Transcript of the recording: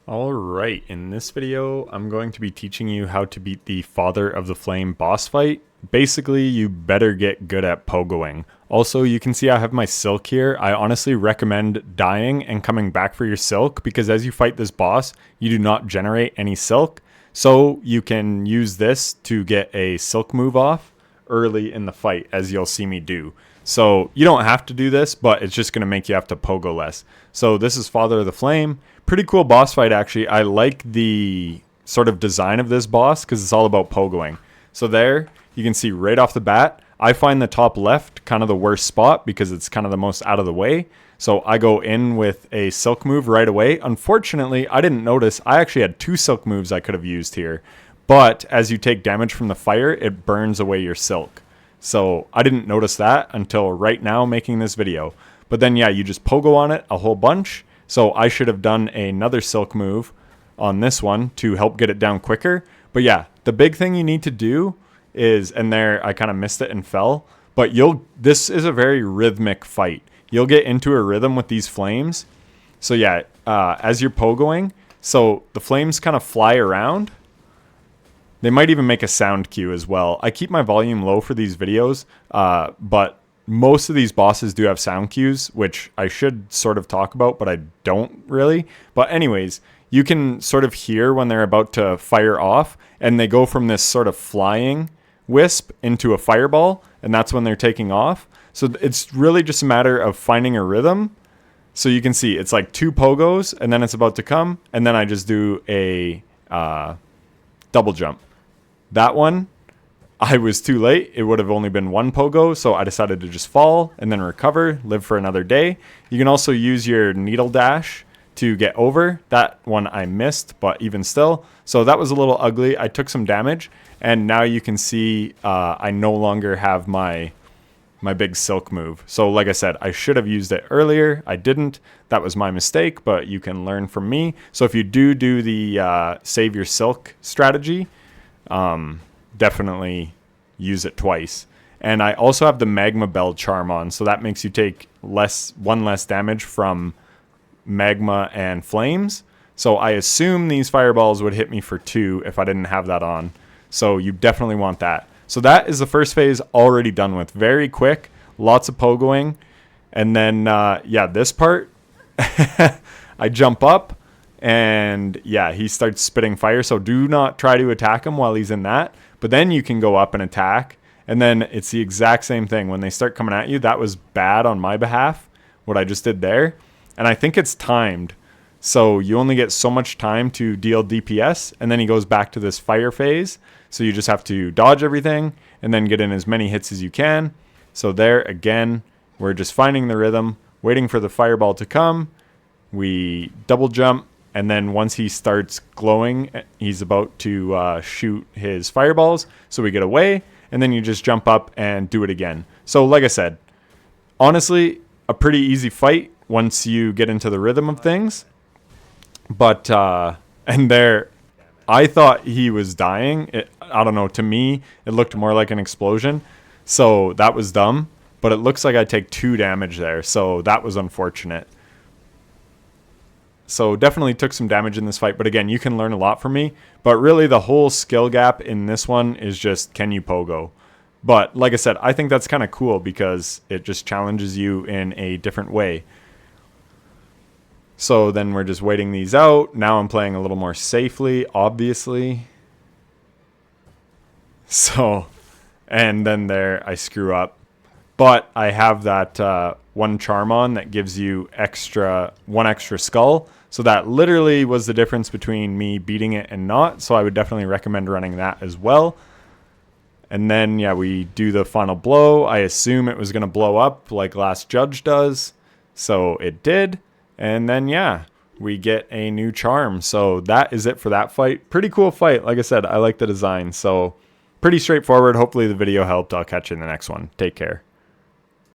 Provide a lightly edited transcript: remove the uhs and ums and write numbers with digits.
Alright, in this video, I'm going to be teaching you how to beat the Father of the Flame boss fight. Basically, you better get good at pogoing. Also, you can see I have my silk here. I honestly recommend dying and coming back for your silk because as you fight this boss, you do not generate any silk. So you can use this to get a silk move off early in the fight, as you'll see me do. So you don't have to do this, but it's just going to make you have to pogo less. So this is Father of the Flame. Pretty cool boss fight, actually. I like the sort of design of this boss because it's all about pogoing. So there, you can see right off the bat, I find the top left kind of the worst spot because it's kind of the most out of the way. So I go in with a silk move right away. Unfortunately, I didn't notice. I actually had two silk moves I could have used here. But as you take damage from the fire, it burns away your silk. So I didn't notice that until right now making this video. But then, yeah, you just pogo on it a whole bunch. So I should have done another silk move on this one to help get it down quicker. But yeah, the big thing you need to do is, and there I kind of missed it and fell, but this is a very rhythmic fight. You'll get into a rhythm with these flames. So yeah, as you're pogoing, so the flames kind of fly around. They might even make a sound cue as well. I keep my volume low for these videos, but most of these bosses do have sound cues, which I should sort of talk about, but I don't really. But anyways, you can sort of hear when they're about to fire off, and they go from this sort of flying wisp into a fireball, and that's when they're taking off. So it's really just a matter of finding a rhythm. So you can see it's like two pogos, and then it's about to come, and then I just do a double jump. That one, I was too late. It would have only been one pogo, so I decided to just fall and then recover, live for another day. You can also use your needle dash to get over. That one I missed, but even still. So that was a little ugly. I took some damage, and now you can see I no longer have my big silk move. So like I said, I should have used it earlier. I didn't. That was my mistake, but you can learn from me. So if you do the save your silk strategy, definitely use it twice. And I also have the magma bell charm on, so that makes you take one less damage from magma and flames. So I assume these fireballs would hit me for 2 if I didn't have that on. So you definitely want that. So that is the first phase already done with. Very quick, lots of pogoing. And then, yeah, this part, I jump up, and yeah, he starts spitting fire. So do not try to attack him while he's in that. But then you can go up and attack. And then it's the exact same thing. When they start coming at you, that was bad on my behalf, what I just did there. And I think it's timed. So you only get so much time to deal DPS. And then he goes back to this fire phase. So you just have to dodge everything and then get in as many hits as you can. So there, again, we're just finding the rhythm, waiting for the fireball to come. We double jump. And then once he starts glowing, he's about to shoot his fireballs. So we get away, and then you just jump up and do it again. So like I said, honestly, a pretty easy fight once you get into the rhythm of things. But, and there, I thought he was dying. I don't know, to me, it looked more like an explosion. So that was dumb. But it looks like I take 2 damage there. So that was unfortunate. So definitely took some damage in this fight. But again, you can learn a lot from me. But really the whole skill gap in this one is just, can you pogo? But like I said, I think that's kind of cool because it just challenges you in a different way. So then we're just waiting these out. Now I'm playing a little more safely, obviously. So, and then there I screw up. But I have that one charm on that gives you one extra skull. So that literally was the difference between me beating it and not. So I would definitely recommend running that as well. And then, yeah, we do the final blow. I assume it was going to blow up like Last Judge does. So it did. And then, yeah, we get a new charm. So that is it for that fight. Pretty cool fight. Like I said, I like the design. So pretty straightforward. Hopefully the video helped. I'll catch you in the next one. Take care.